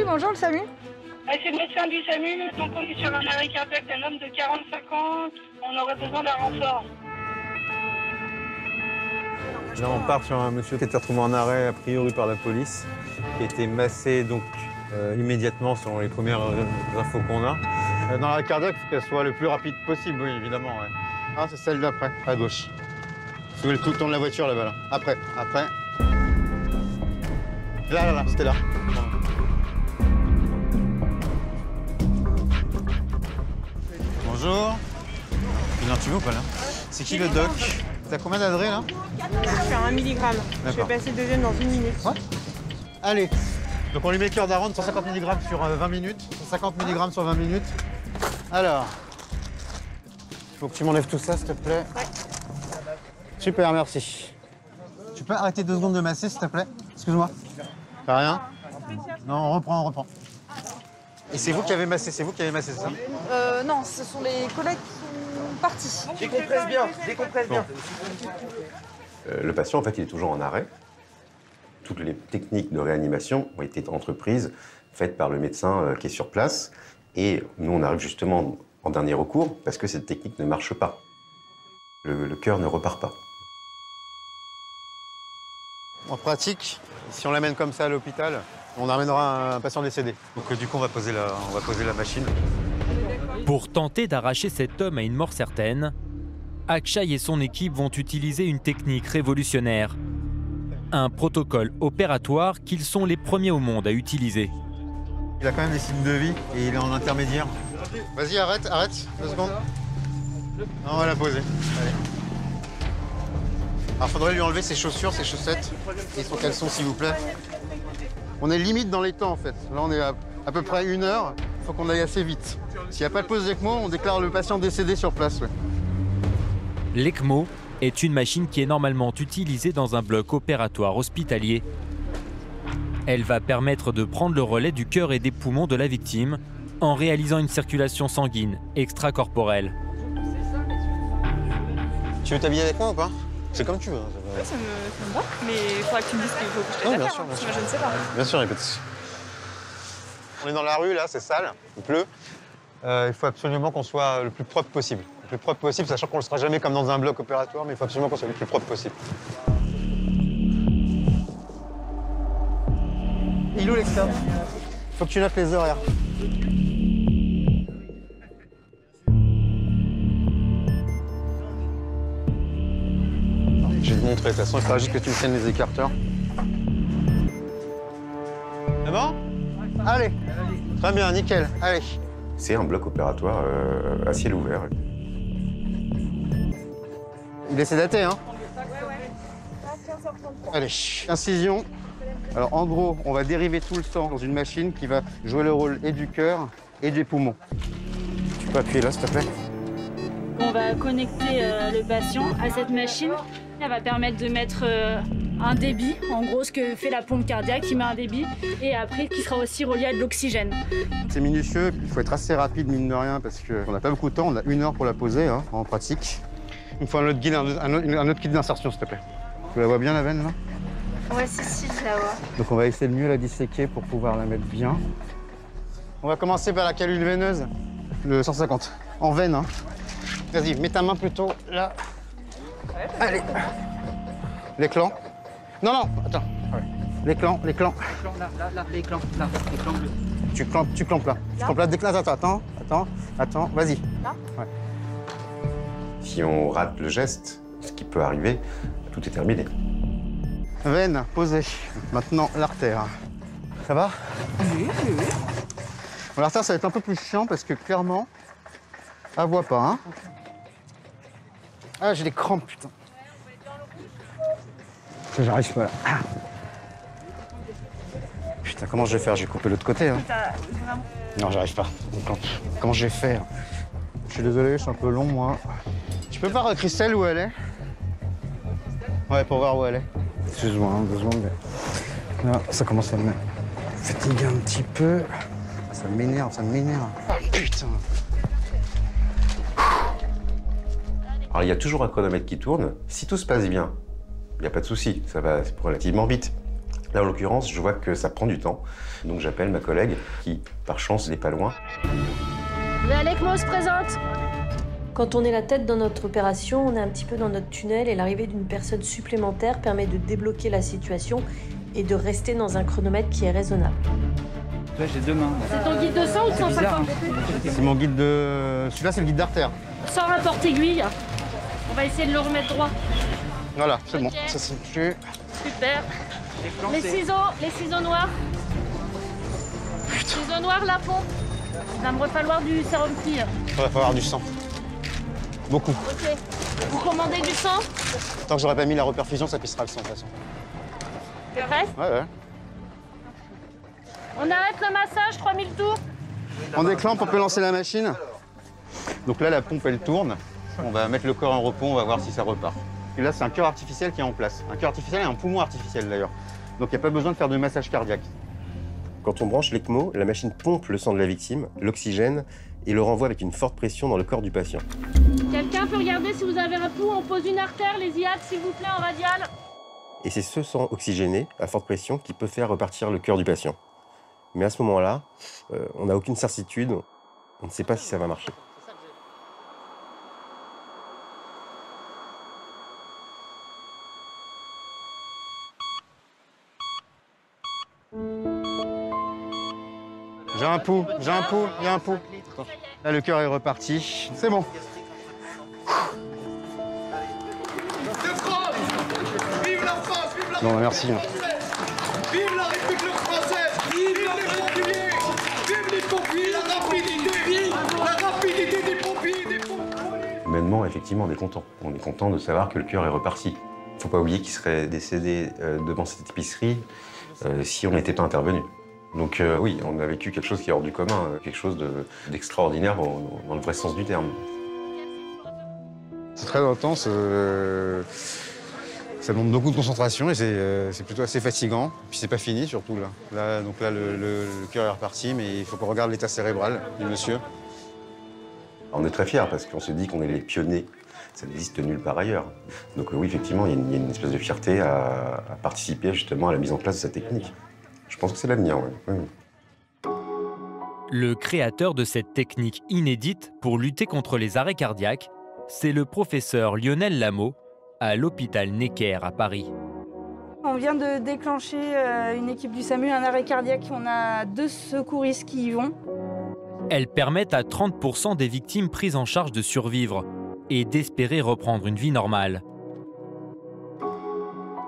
bonjour le SAMU. C'est le médecin du SAMU, donc on est sur un arrêt cardiaque d'un homme de 45 ans, on aurait besoin d'un renfort. Là, on part sur un monsieur qui a été retrouvé en arrêt, a priori par la police, qui a été massé donc, immédiatement selon les premières infos qu'on a. Dans l'arrêt cardiaque, il faut qu'elle soit le plus rapide possible, oui, évidemment. Ouais. Ah, c'est celle d'après, à gauche. Sous le tourne la voiture là-bas. Là. Après. Là, c'était là. Bonjour. Il en tue ou pas là? C'est qui le doc? T'as combien d'adré là? Je suis à 1 mg. Je vais passer le deuxième dans 1 minute. Ouais. Allez. Donc on lui met cœur d'aronde, 150 mg sur 20 minutes. 150 mg sur 20 minutes. Alors. Il faut que tu m'enlèves tout ça, s'il te plaît. Ouais. Super, merci. Tu peux arrêter 2 secondes de masser, s'il te plaît? Excuse-moi. T'as rien? Non, on reprend. Et c'est vous qui avez massé, c'est ça? Non, ce sont les collègues qui sont partis. Décompresse bien. Le patient, en fait, il est toujours en arrêt. Toutes les techniques de réanimation ont été entreprises, faites par le médecin qui est sur place. Et nous, on arrive justement en dernier recours parce que cette technique ne marche pas. Le cœur ne repart pas. En pratique, si on l'amène comme ça à l'hôpital, on amènera un patient décédé. Donc du coup, on va poser la machine. Pour tenter d'arracher cet homme à une mort certaine, Akshay et son équipe vont utiliser une technique révolutionnaire. Un protocole opératoire qu'ils sont les premiers au monde à utiliser. Il a quand même des signes de vie et il est en intermédiaire. Vas-y, arrête, 2 secondes. On va la poser. Allez. Alors, faudrait lui enlever ses chaussures, ses chaussettes et son caleçon, s'il vous plaît. On est limite dans les temps, en fait. Là, on est à peu près 1 heure. Il faut qu'on aille assez vite. S'il n'y a pas de pause d'ECMO, on déclare le patient décédé sur place. Ouais. L'ECMO est une machine qui est normalement utilisée dans un bloc opératoire hospitalier. Elle va permettre de prendre le relais du cœur et des poumons de la victime en réalisant une circulation sanguine extracorporelle. Tu veux t'habiller avec moi ou pas? C'est comme tu veux. Ouais, ça me va, mais il faudra que tu me dises qu'il faut que je t'aide à faire. Bien sûr. Je ne sais pas. Bien sûr, il n'y a pas de souci. On est dans la rue, là, c'est sale, il pleut. Il faut absolument qu'on soit le plus propre possible. Le plus propre possible, sachant qu'on ne le sera jamais comme dans un bloc opératoire, mais il faut absolument qu'on soit le plus propre possible. Il est où l'externe? Il faut que tu notes les horaires. Je vais te montrer, de toute façon, il faudra juste que tu me tiennes les écarteurs. C'est bon? Allez. Très bien, nickel. Allez. C'est un bloc opératoire à ciel ouvert. Il est sédaté, hein? Allez, incision. Alors, en gros, on va dériver tout le sang dans une machine qui va jouer le rôle et du cœur et des poumons. Tu peux appuyer là, s'il te plaît? On va connecter le patient à cette machine. Elle va permettre de mettre un débit, en gros ce que fait la pompe cardiaque qui met un débit, et après qui sera aussi relié à de l'oxygène. C'est minutieux, il faut être assez rapide mine de rien parce qu'on n'a pas beaucoup de temps, on a 1 heure pour la poser hein, en pratique. Il me faut un autre kit d'insertion s'il te plaît. Tu la vois bien la veine là? Ouais, si, je la vois. Donc on va essayer de mieux la disséquer pour pouvoir la mettre bien. On va commencer par la canule veineuse, le 150, en veine. Hein. Vas-y, mets ta main plutôt là. Allez. L'éclan. Non, attends. L'éclan. Là, l'éclan bleu. Tu clampes là. Tu clampes là. Attends. Vas-y. Là? Ouais. Si on rate le geste, ce qui peut arriver, tout est terminé. Veine posée. Maintenant, l'artère. Ça va? Oui. Bon, l'artère, ça va être un peu plus chiant parce que clairement, elle voit pas. Hein. Ah, j'ai des crampes, putain. J'arrive pas là. Ah. Putain, comment je vais faire? J'ai coupé l'autre côté. Hein. Non, j'arrive pas. Comment je vais faire? Je suis désolé, je suis un peu long, moi. Tu peux voir Christelle où elle est? Ouais, pour voir où elle est. Excuse-moi, 2 secondes. Là, ça commence à me fatiguer un petit peu. Ça m'énerve. Ah, putain. Alors, il y a toujours un chronomètre qui tourne. Si tout se passe bien, il n'y a pas de souci, ça va relativement vite. Là, en l'occurrence, je vois que ça prend du temps. Donc j'appelle ma collègue qui, par chance, n'est pas loin. L'ECMO se présente. Quand on est la tête dans notre opération, on est un petit peu dans notre tunnel et l'arrivée d'une personne supplémentaire permet de débloquer la situation et de rester dans un chronomètre qui est raisonnable. Là, j'ai 2 mains. C'est ton guide de sang ou de 150? C'est mon guide de... Celui-là, c'est le guide d'artère. Sans rapport aiguille. On va essayer de le remettre droit. Voilà, c'est bon. Ok. Ça, c'est plus... Super. Les ciseaux noirs. Ciseaux noirs, la pompe. Il va me falloir du sérum clear. Il va falloir du sang. Beaucoup. Ok. Vous commandez du sang? Tant que j'aurais pas mis la reperfusion, ça pissera le sang, de toute façon. T'es prêt? Ouais. On arrête le massage, 3000 tours. On déclenche, on peut lancer la machine. Donc là, la pompe, elle tourne. On va mettre le corps en repos, on va voir si ça repart. Et là, c'est un cœur artificiel qui est en place. Un cœur artificiel et un poumon artificiel, d'ailleurs. Donc il n'y a pas besoin de faire de massage cardiaque. Quand on branche l'ECMO, la machine pompe le sang de la victime, l'oxygène, et le renvoie avec une forte pression dans le corps du patient. Quelqu'un peut regarder si vous avez un pouls? On pose une artère, les IAC, s'il vous plaît, en radial. Et c'est ce sang oxygéné, à forte pression, qui peut faire repartir le cœur du patient. Mais à ce moment-là, on n'a aucune certitude, on ne sait pas si ça va marcher. J'ai un pouls, il y a un pouls. Là, le cœur est reparti. C'est bon. Bon, merci. Vive la République française! Vive les pompiers! Vive les pompiers! La rapidité des pompiers! Humainement, effectivement, on est content. On est content de savoir que le cœur est reparti. Il ne faut pas oublier qu'il serait décédé devant cette épicerie si on n'était pas intervenu. Donc oui, on a vécu quelque chose qui est hors du commun, quelque chose d'extraordinaire dans le vrai sens du terme. C'est très intense. Ça demande beaucoup de concentration et c'est plutôt assez fatigant. Puis c'est pas fini surtout là. Donc là, le cœur est reparti, mais il faut qu'on regarde l'état cérébral du monsieur. On est très fiers parce qu'on se dit qu'on est les pionniers. Ça n'existe nulle part ailleurs. Donc oui, effectivement, il y a une espèce de fierté à participer justement à la mise en place de cette technique. Je pense que c'est l'avenir, oui. Le créateur de cette technique inédite pour lutter contre les arrêts cardiaques, c'est le professeur Lionel Lameau à l'hôpital Necker à Paris. On vient de déclencher une équipe du SAMU, un arrêt cardiaque. On a 2 secouristes qui y vont. Elles permettent à 30% des victimes prises en charge de survivre et d'espérer reprendre une vie normale.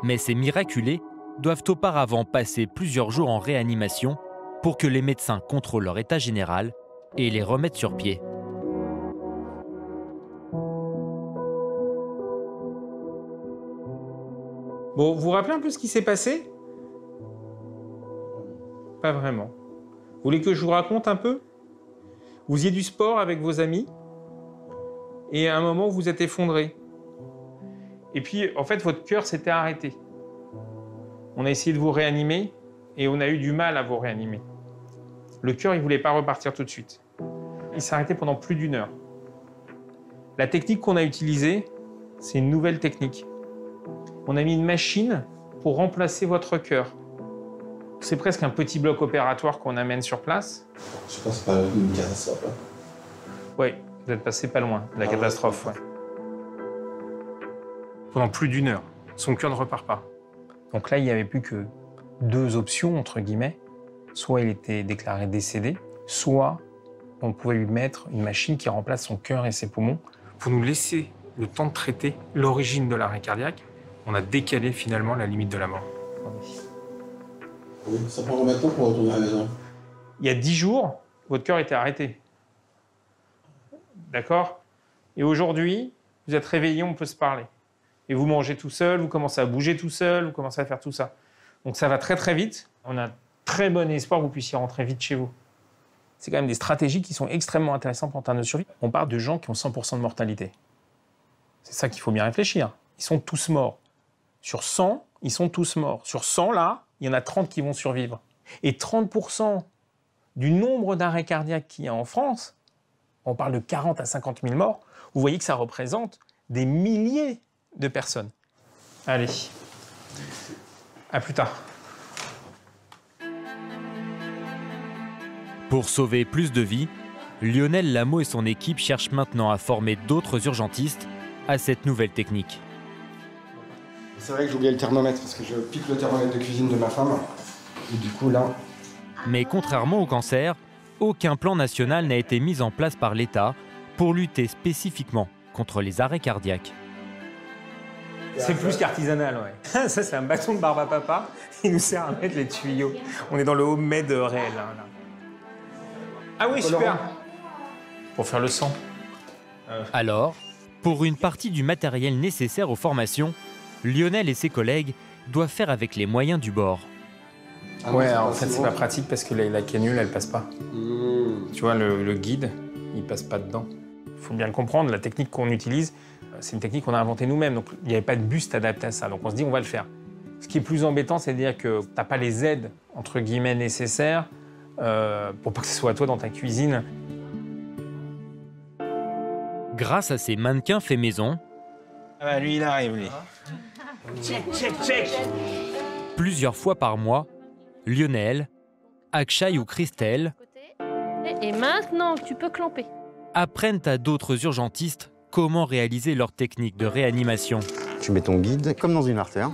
Mais ces miraculés doivent auparavant passer plusieurs jours en réanimation pour que les médecins contrôlent leur état général et les remettent sur pied. Bon, vous vous rappelez un peu ce qui s'est passé? Pas vraiment. Vous voulez que je vous raconte un peu? Vous faisiez du sport avec vos amis et à un moment, vous vous êtes effondré. Et puis, en fait, votre cœur s'était arrêté. On a essayé de vous réanimer et on a eu du mal à vous réanimer. Le cœur, il ne voulait pas repartir tout de suite. Il s'est arrêté pendant plus d'1 heure. La technique qu'on a utilisée, c'est une nouvelle technique. On a mis une machine pour remplacer votre cœur. C'est presque un petit bloc opératoire qu'on amène sur place. Je pense pas une catastrophe. Oui, vous êtes passé pas loin de la catastrophe. Ouais. Pendant plus d'1 heure, son cœur ne repart pas. Donc là, il n'y avait plus que 2 options, entre guillemets. Soit il était déclaré décédé, soit on pouvait lui mettre une machine qui remplace son cœur et ses poumons. Pour nous laisser le temps de traiter l'origine de l'arrêt cardiaque, on a décalé finalement la limite de la mort. Ça prend combien de temps pour retourner à la maison? Il y a 10 jours, votre cœur était arrêté. D'accord? Et aujourd'hui, vous êtes réveillé, on peut se parler. Et vous mangez tout seul, vous commencez à bouger tout seul, vous commencez à faire tout ça. Donc ça va très très vite. On a très bon espoir que vous puissiez rentrer vite chez vous. C'est quand même des stratégies qui sont extrêmement intéressantes en termes de survie. On parle de gens qui ont 100% de mortalité. C'est ça qu'il faut bien réfléchir. Ils sont tous morts. Sur 100, ils sont tous morts. Sur 100, là, il y en a 30 qui vont survivre. Et 30% du nombre d'arrêts cardiaques qu'il y a en France, on parle de 40 à 50 000 morts, vous voyez que ça représente des milliers de personnes. Allez, à plus tard. Pour sauver plus de vies, Lionel Lameau et son équipe cherchent maintenant à former d'autres urgentistes à cette nouvelle technique. C'est vrai que j'ai oublié le thermomètre parce que je pique le thermomètre de cuisine de ma femme. Et du coup là... Mais contrairement au cancer, aucun plan national n'a été mis en place par l'État pour lutter spécifiquement contre les arrêts cardiaques. C'est plus qu'artisanal, ouais. Ça, c'est un bâton de barbe à papa. Il nous sert à mettre les tuyaux. On est dans le homemade réel. Là. Ah oui, super. Pour faire le sang. Alors, pour une partie du matériel nécessaire aux formations, Lionel et ses collègues doivent faire avec les moyens du bord. Ouais, en fait, c'est pas pratique parce que la canule, elle passe pas. Tu vois, le guide, il passe pas dedans. Il faut bien le comprendre, la technique qu'on utilise, c'est une technique qu'on a inventée nous-mêmes. Donc, il n'y avait pas de buste adapté à ça. Donc, on se dit, on va le faire. Ce qui est plus embêtant, c'est de dire que tu n'as pas les aides, entre guillemets, nécessaires pour pas que ce soit toi dans ta cuisine. Grâce à ces mannequins faits maison, Ah bah, lui, il arrive, lui. Check, check, check. Plusieurs fois par mois, Lionel, Akshay ou Christelle Et maintenant, tu peux clamper. apprennent à d'autres urgentistes comment réaliser leur technique de réanimation. Tu mets ton guide comme dans une artère.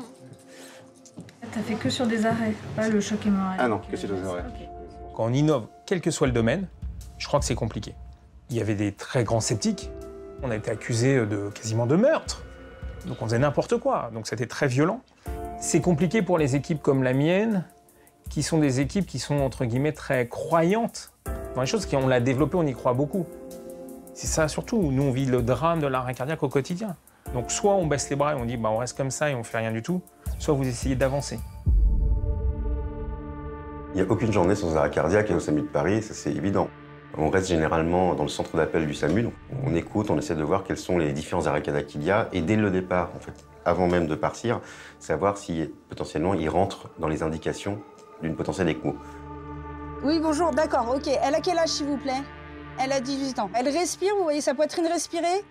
T'as fait que sur des arrêts, pas le choc hémorragique. Ah non, que sur des arrêts. Okay. Quand on innove, quel que soit le domaine, je crois que c'est compliqué. Il y avait des très grands sceptiques. On a été accusés quasiment de meurtre. Donc on faisait n'importe quoi. Donc c'était très violent. C'est compliqué pour les équipes comme la mienne, qui sont des équipes qui sont, entre guillemets, très croyantes dans les choses. On l'a développé, on y croit beaucoup. C'est ça surtout. Nous, on vit le drame de l'arrêt cardiaque au quotidien. Donc soit on baisse les bras et on dit bah, on reste comme ça et on fait rien du tout, soit vous essayez d'avancer. Il n'y a aucune journée sans arrêt cardiaque au SAMU de Paris, ça c'est évident. On reste généralement dans le centre d'appel du SAMU, donc on écoute, on essaie de voir quels sont les différents arrêts cardiaques qu'il y a, et dès le départ, en fait, avant même de partir, savoir si potentiellement il rentre dans les indications d'une potentielle ECMO. Oui, bonjour, d'accord, ok. Elle a quel âge, s'il vous plaît? Elle a 18 ans. Elle respire, vous voyez sa poitrine respirer?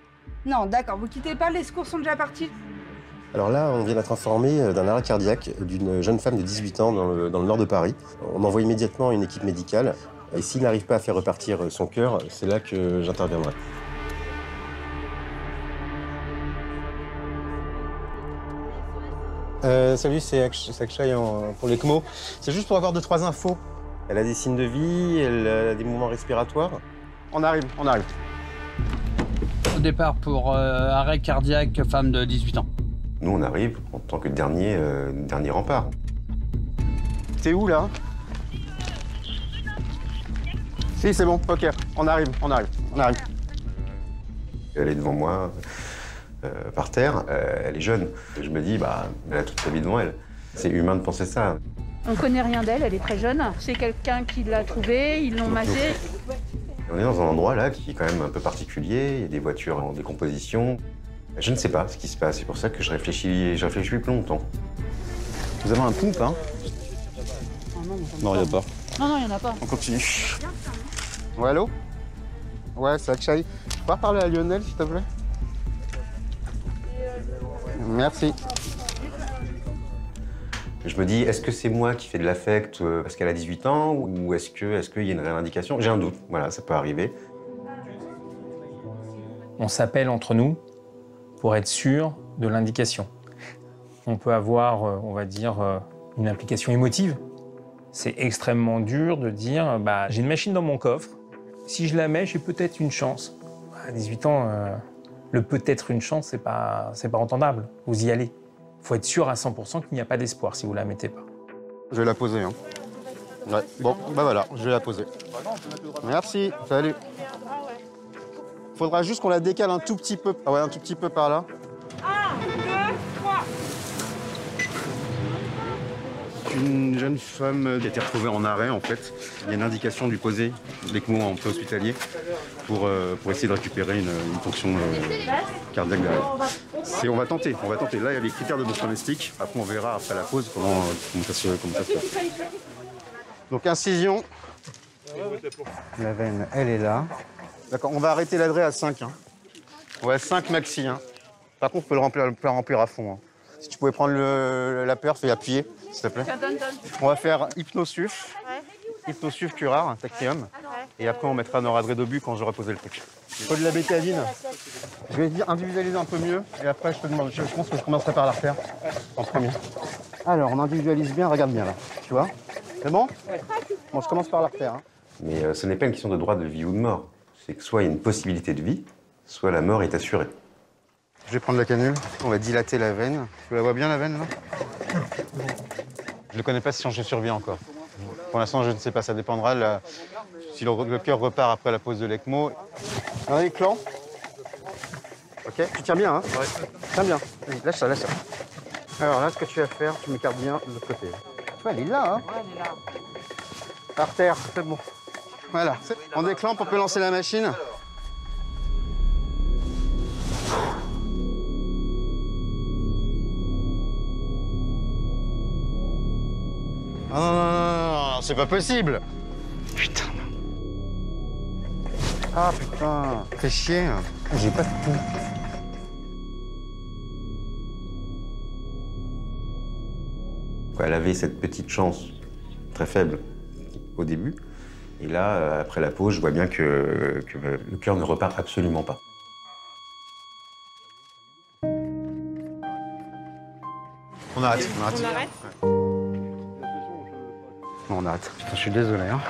Non, d'accord, vous quittez pas, les secours sont déjà partis. Alors là, on vient d'être informé d'un arrêt cardiaque d'une jeune femme de 18 ans dans le nord de Paris. On envoie immédiatement une équipe médicale. Et s'il n'arrive pas à faire repartir son cœur, c'est là que j'interviendrai. Salut, c'est Akshay pour l'ECMO. C'est juste pour avoir 2-3 infos. Elle a des signes de vie, elle a des mouvements respiratoires. On arrive, on arrive. Au départ pour arrêt cardiaque, femme de 18 ans. Nous, on arrive en tant que dernier rempart. T'es où, là? Si, c'est bon, ok. On arrive. Elle est devant moi, par terre. Elle est jeune. Je me dis, bah, elle a toute sa vie devant elle. C'est humain de penser ça. On connaît rien d'elle, elle est très jeune. C'est quelqu'un qui l'a trouvée, ils l'ont massée. On est dans un endroit là qui est quand même un peu particulier. Il y a des voitures en décomposition. Je ne sais pas ce qui se passe. C'est pour ça que je réfléchis plus longtemps. Vous avez un pompe, hein? Non, il n'y a pas. Non, il n'y en a pas. On continue. Ouais, allô? Ouais, c'est Akshay. Tu peux parler à Lionel, s'il te plaît? Merci. Je me dis, est-ce que c'est moi qui fais de l'affect parce qu'elle a 18 ans ou est-ce qu'il y a une réelle indication? J'ai un doute, voilà, ça peut arriver. On s'appelle entre nous pour être sûr de l'indication. On peut avoir, on va dire, une implication émotive. C'est extrêmement dur de dire, bah, j'ai une machine dans mon coffre, si je la mets, j'ai peut-être une chance. À 18 ans, le peut-être une chance, c'est pas entendable. Vous y allez. Il faut être sûr à 100% qu'il n'y a pas d'espoir si vous la mettez pas. Je vais la poser, hein. Ouais, bon, bah voilà, je vais la poser. Merci, salut. Faudra juste qu'on la décale un tout petit peu. Ah ouais, un tout petit peu par là. 1, 2, 3. Une jeune femme qui a été retrouvée en arrêt, en fait. Il y a une indication du poser l'ECMO en préhospitalier pour essayer de récupérer une fonction cardiaque derrière. On va tenter. Là, il y a les critères de bon pronostic. Après, on verra après la pause comment ça se passe. Donc, incision. La veine, elle est là. D'accord, on va arrêter l'adresse à 5. Hein. Ouais, 5 maxi. Hein. Par contre, on peut le remplir à fond. Hein. Si tu pouvais prendre la perf et appuyer, s'il te plaît. On va faire hypnosuff. Hypnosuve, curare, Tactium. Et après, on mettra Noradrédobu quand j'aurai posé le truc. Il faut de la bétadine. Je vais individualiser un peu mieux. Et après, je pense que je commencerai par l'artère en premier. Alors, on individualise bien, regarde bien là. Tu vois? C'est bon? Bon, je commence par l'artère. Hein. Mais ce n'est pas une question de droit de vie ou de mort. C'est que soit il y a une possibilité de vie, soit la mort est assurée. Je vais prendre la canule. On va dilater la veine. Tu la vois bien, la veine, là? Je ne connais pas si je survis encore. Pour l'instant, je ne sais pas. Ça dépendra si le cœur repart après la pose de l'ECMO. Un éclan. Ok, tu tiens bien, hein? Ouais. Tiens bien. Vas-y, lâche ça, lâche ça. Alors là, ce que tu vas faire, tu m'écartes bien de l'autre côté. Tu vois, elle est là, hein? Ouais, elle est là. Artère, c'est bon. Voilà. On déclampe, on peut lancer la machine. Non, non, non, non, non, c'est pas possible. Putain. Ah, putain. Fais chier. J'ai pas de pouls. Elle avait cette petite chance, très faible, au début. Et là, après la pause, je vois bien que le cœur ne repart absolument pas. On arrête, on arrête. On arrête? Ouais. Non, on arrête. Putain, je suis désolé. Hein.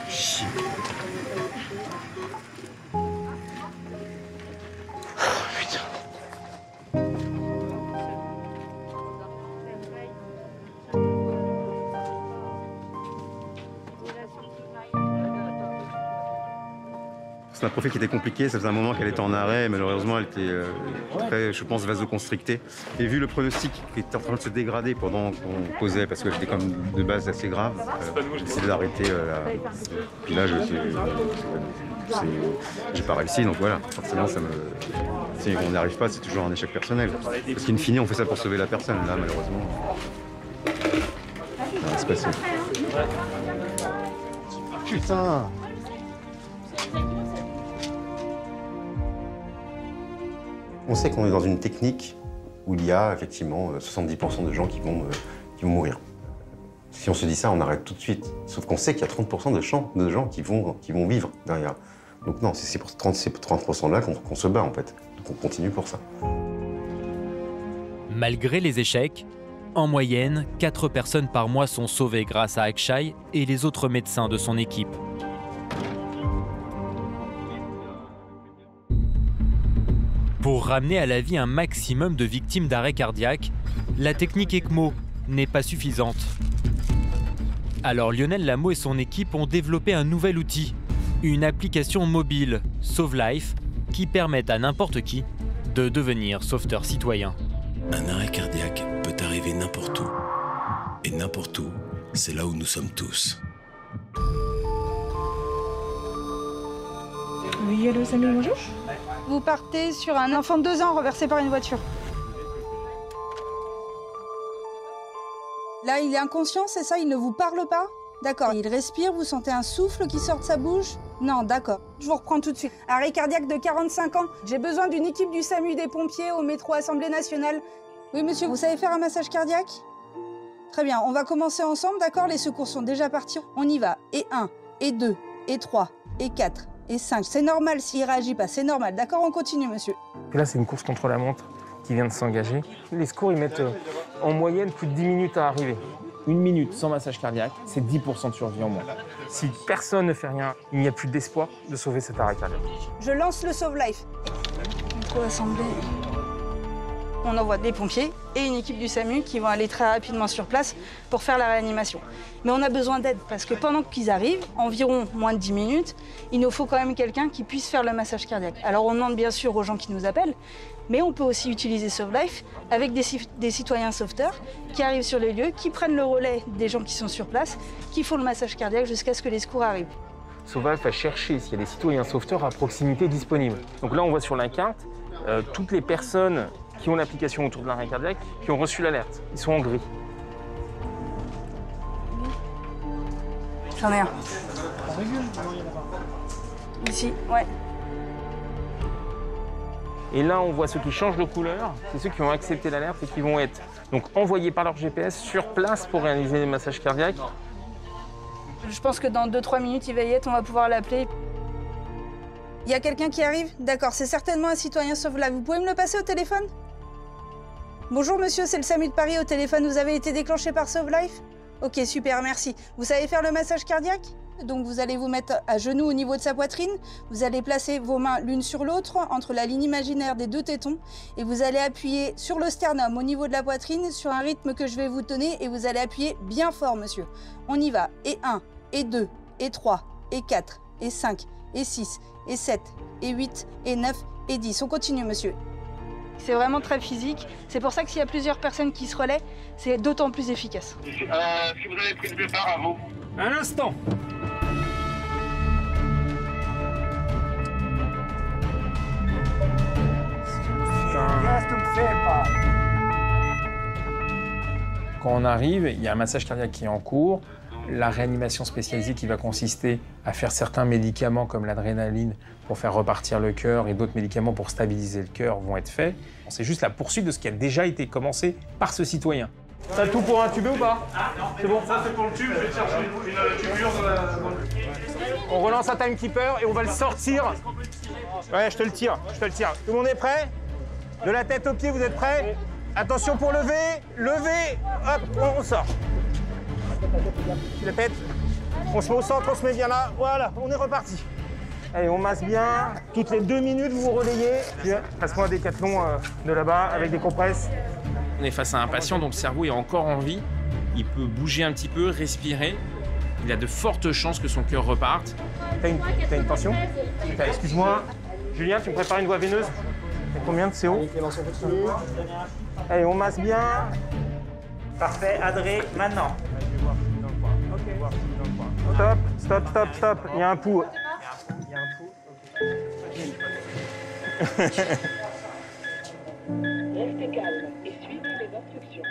Chier. C'est un profil qui était compliqué, ça faisait un moment qu'elle était en arrêt, malheureusement elle était très, je pense, vasoconstrictée. Et vu le pronostic qui était en train de se dégrader pendant qu'on posait, parce que j'étais comme de base assez grave, j'ai décidé d'arrêter. Puis là, j'ai pas réussi, donc voilà, forcément, si on n'y arrive pas, c'est toujours un échec personnel. Parce qu'in fine, on fait ça pour sauver la personne, là, malheureusement. Ça va se passer. Putain! On sait qu'on est dans une technique où il y a effectivement 70% de gens qui vont mourir. Si on se dit ça, on arrête tout de suite. Sauf qu'on sait qu'il y a 30% de gens qui vont vivre derrière. Donc non, c'est pour ces 30%-là qu'on se bat en fait. Donc on continue pour ça. Malgré les échecs, en moyenne, 4 personnes par mois sont sauvées grâce à Akshay et les autres médecins de son équipe. Pour ramener à la vie un maximum de victimes d'arrêt cardiaque, la technique ECMO n'est pas suffisante. Alors Lionel Lameau et son équipe ont développé un nouvel outil, une application mobile, SauveLife, qui permet à n'importe qui de devenir sauveteur citoyen. Un arrêt cardiaque peut arriver n'importe où. Et n'importe où, c'est là où nous sommes tous. Oui, allô, Samy, bonjour. Vous partez sur un enfant de 2 ans renversé par une voiture. Là, il est inconscient, c'est ça? Il ne vous parle pas? D'accord. Il respire, vous sentez un souffle qui sort de sa bouche? Non, d'accord. Je vous reprends tout de suite. Arrêt cardiaque de 45 ans. J'ai besoin d'une équipe du SAMU des pompiers au métro Assemblée nationale. Oui, monsieur, vous savez faire un massage cardiaque? Très bien, on va commencer ensemble, d'accord? Les secours sont déjà partis. On y va. Et 1, et 2, et 3, et 4. Et 5. C'est normal s'il ne réagit pas, c'est normal. D'accord, on continue, monsieur. Et là, c'est une course contre la montre qui vient de s'engager. Les secours, ils mettent en moyenne plus de 10 minutes à arriver. 1 minute sans massage cardiaque, c'est 10% de survie en moins. Si personne ne fait rien, il n'y a plus d'espoir de sauver cet arrêt cardiaque. Je lance le SauveLife. Assemblée. On envoie des pompiers et une équipe du SAMU qui vont aller très rapidement sur place pour faire la réanimation. Mais on a besoin d'aide parce que pendant qu'ils arrivent, environ moins de 10 minutes, il nous faut quand même quelqu'un qui puisse faire le massage cardiaque. Alors on demande bien sûr aux gens qui nous appellent, mais on peut aussi utiliser SauveLife avec des citoyens sauveteurs qui arrivent sur les lieux, qui prennent le relais des gens qui sont sur place, qui font le massage cardiaque jusqu'à ce que les secours arrivent. SauveLife va chercher s'il y a des citoyens sauveteurs à proximité disponibles. Donc là, on voit sur la carte toutes les personnes qui ont l'application autour de l'arrêt cardiaque, qui ont reçu l'alerte. Ils sont en gris. J'en ai un. Ici, ouais. Et là, on voit ceux qui changent de couleur, c'est ceux qui ont accepté l'alerte et qui vont être donc envoyés par leur GPS sur place pour réaliser les massages cardiaques. Je pense que dans 2-3 minutes, il va y être, on va pouvoir l'appeler. Il y a quelqu'un qui arrive? D'accord, c'est certainement un citoyen Sauve Life. Vous pouvez me le passer au téléphone? Bonjour monsieur, c'est le SAMU de Paris au téléphone. Vous avez été déclenché par Sauve Life? Ok, super, merci. Vous savez faire le massage cardiaque? Donc vous allez vous mettre à genoux au niveau de sa poitrine. Vous allez placer vos mains l'une sur l'autre, entre la ligne imaginaire des 2 tétons. Et vous allez appuyer sur le sternum au niveau de la poitrine, sur un rythme que je vais vous donner. Et vous allez appuyer bien fort, monsieur. On y va. Et 1, et 2, et 3, et 4, et 5, et 6, et 7, et 8, et 9, et 10. On continue, monsieur. C'est vraiment très physique. C'est pour ça que s'il y a plusieurs personnes qui se relaient, c'est d'autant plus efficace. Si vous avez pris le départ à vous. Un instant. Quand on arrive, il y a un massage cardiaque qui est en cours, la réanimation spécialisée qui va consister à faire certains médicaments comme l'adrénaline pour faire repartir le cœur et d'autres médicaments pour stabiliser le cœur vont être faits. C'est juste la poursuite de ce qui a déjà été commencé par ce citoyen. T'as tout pour intuber ou pas? C'est bon? Ça c'est pour le tube, je vais chercher une tubure dans le... On relance un timekeeper et on va le sortir. Ouais, je te le tire, je te le tire. Tout le monde est prêt? De la tête aux pieds, vous êtes prêts? Attention pour lever, lever, hop, on sort. La tête, on se met au centre, on se met bien là, voilà, on est reparti. Allez, on masse bien, toutes les 2 minutes vous vous relayez. Passe-moi un décathlon de là-bas avec des compresses. On est face à un patient dont le cerveau est encore en vie, il peut bouger un petit peu, respirer. Il a de fortes chances que son cœur reparte. T'as une tension? Excuse-moi, Julien, tu me prépares une voie veineuse? T'as combien de CO? Allez, on masse bien. Parfait, Adré, maintenant. Stop, stop, stop, stop. Il y a un pouls. Il y a un pouls. Restez calme et suivez les instructions.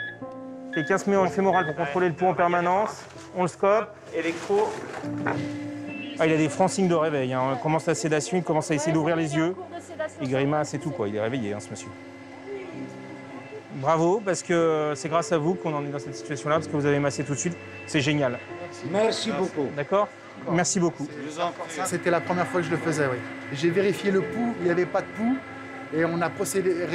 Quelqu'un se met en fémoral pour contrôler le pouls en permanence. On le scope. Électro. Ah, il a des francs signes de réveil. Hein. On commence la sédation, il commence à essayer d'ouvrir les yeux. Il grimace et tout, quoi. Il est réveillé, hein, ce monsieur. Bravo, parce que c'est grâce à vous qu'on en est dans cette situation-là, parce que vous avez massé tout de suite. C'est génial. Merci beaucoup. D'accord? Merci beaucoup. C'était la première fois que je le faisais, oui. J'ai vérifié le pouls, il n'y avait pas de pouls. Et on a procédé,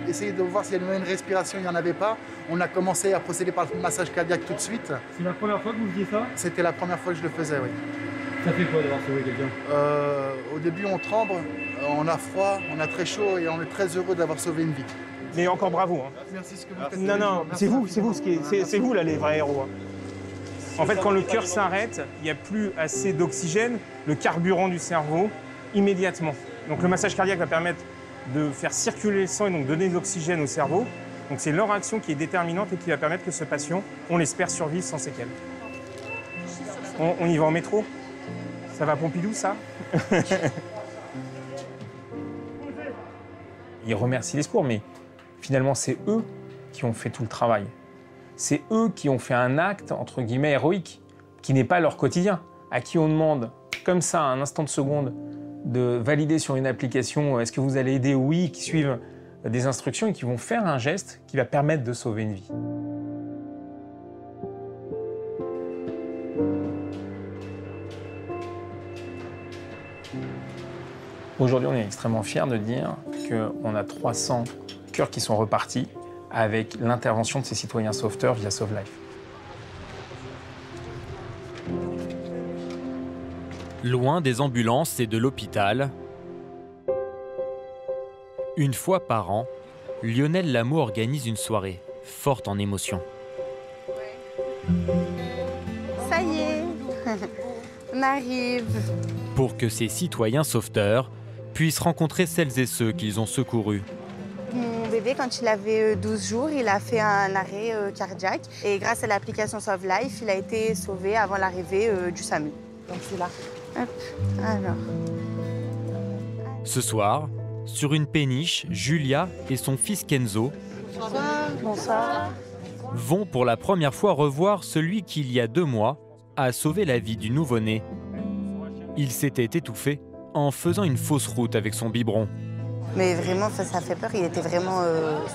essayé de voir s'il y avait une respiration, il n'y en avait pas. On a commencé à procéder par le massage cardiaque tout de suite. C'est la première fois que vous faisiez ça? C'était la première fois que je le faisais, oui. Ça fait quoi d'avoir sauvé quelqu'un? Au début, on tremble, on a froid, on a très chaud et on est très heureux d'avoir sauvé une vie. Mais encore bravo. Hein. Merci ce que vous faites. Non, non, c'est vous là les vrais héros. Hein. En fait, quand le cœur s'arrête, il n'y a plus assez d'oxygène, le carburant du cerveau, immédiatement. Donc le massage cardiaque va permettre de faire circuler le sang et donc donner de l'oxygène au cerveau. Donc c'est leur action qui est déterminante et qui va permettre que ce patient, on l'espère, survive sans séquelles. On y va en métro? Ça va Pompidou, ça? Ils remercient les secours, mais finalement, c'est eux qui ont fait tout le travail. C'est eux qui ont fait un acte, entre guillemets, héroïque, qui n'est pas leur quotidien, à qui on demande, comme ça, à un instant de seconde, de valider sur une application est-ce que vous allez aider? Oui, qui suivent des instructions et qui vont faire un geste qui va permettre de sauver une vie. Aujourd'hui, on est extrêmement fiers de dire qu'on a 300 cœurs qui sont repartis avec l'intervention de ces citoyens sauveteurs via Sauve Life. Loin des ambulances et de l'hôpital, une fois par an, Lionel Lameau organise une soirée forte en émotions. Ça y est, on arrive. Pour que ces citoyens sauveteurs puissent rencontrer celles et ceux qu'ils ont secourus. Mon bébé, quand il avait 12 jours, il a fait un arrêt cardiaque. Et grâce à l'application Sauve Life, il a été sauvé avant l'arrivée du SAMU. Donc c'est là. Hop, alors. Ce soir, sur une péniche, Julia et son fils Kenzo Bonsoir. Bonsoir. vont pour la première fois revoir celui qui, il y a 2 mois, a sauvé la vie du nouveau-né. Il s'était étouffé en faisant une fausse route avec son biberon. Mais vraiment, ça fait peur. Il était vraiment,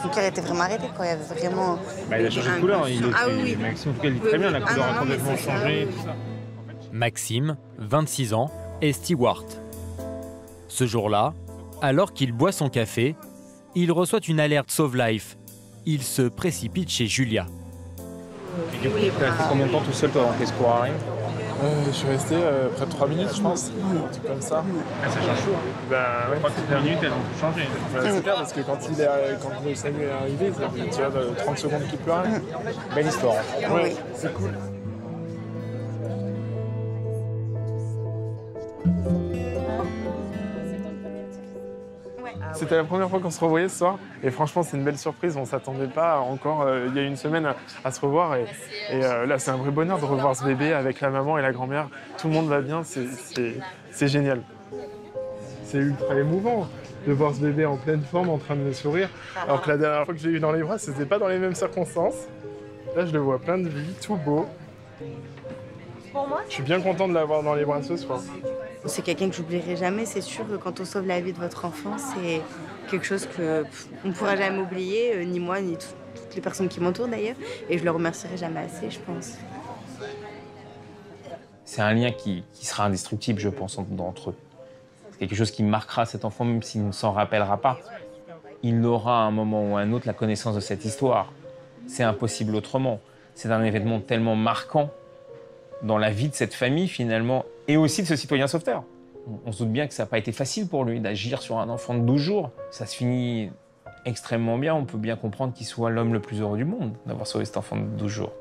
son cœur était vraiment arrêté. Quoi. Il y avait vraiment. Bah, il a changé de couleur. Il était, ah oui. Maxime, en tout cas, il dit très bien. La couleur a complètement changé. Tout ça. Maxime, 26 ans, est steward. Ce jour-là, alors qu'il boit son café, il reçoit une alerte Sauve Life. Il se précipite chez Julia. Et du coup, tu es resté combien de temps tout seul, toi, avant que les secours arrivent? Je suis resté près de 3 minutes, je pense. Un truc comme ça. Ah, ça change tout. Bah, ouais, 3 minutes, elles ont tout changé. C'est clair, parce que quand le SAMU est arrivé, ça fait déjà 30 secondes qu'il pleure. Belle histoire. Ouais, c'est cool. C'était la première fois qu'on se revoyait ce soir et franchement c'est une belle surprise, on ne s'attendait pas encore il y a une semaine à se revoir et là c'est un vrai bonheur de revoir ce bébé avec la maman et la grand-mère, tout le monde va bien, c'est génial. C'est ultra émouvant de voir ce bébé en pleine forme en train de me sourire alors que la dernière fois que je l'ai eu dans les bras c'était pas dans les mêmes circonstances. Là je le vois plein de vie, tout beau. Je suis bien content de l'avoir dans les bras ce soir. C'est quelqu'un que j'oublierai jamais, c'est sûr. Quand on sauve la vie de votre enfant, c'est quelque chose qu'on ne pourra jamais oublier, ni moi, ni toutes les personnes qui m'entourent d'ailleurs. Et je le remercierai jamais assez, je pense. C'est un lien qui sera indestructible, je pense, entre eux. C'est quelque chose qui marquera cet enfant, même s'il ne s'en rappellera pas. Il aura à un moment ou à un autre la connaissance de cette histoire. C'est impossible autrement. C'est un événement tellement marquant dans la vie de cette famille, finalement, et aussi de ce citoyen sauveteur. On se doute bien que ça n'a pas été facile pour lui d'agir sur un enfant de 12 jours. Ça se finit extrêmement bien. On peut bien comprendre qu'il soit l'homme le plus heureux du monde d'avoir sauvé cet enfant de 12 jours.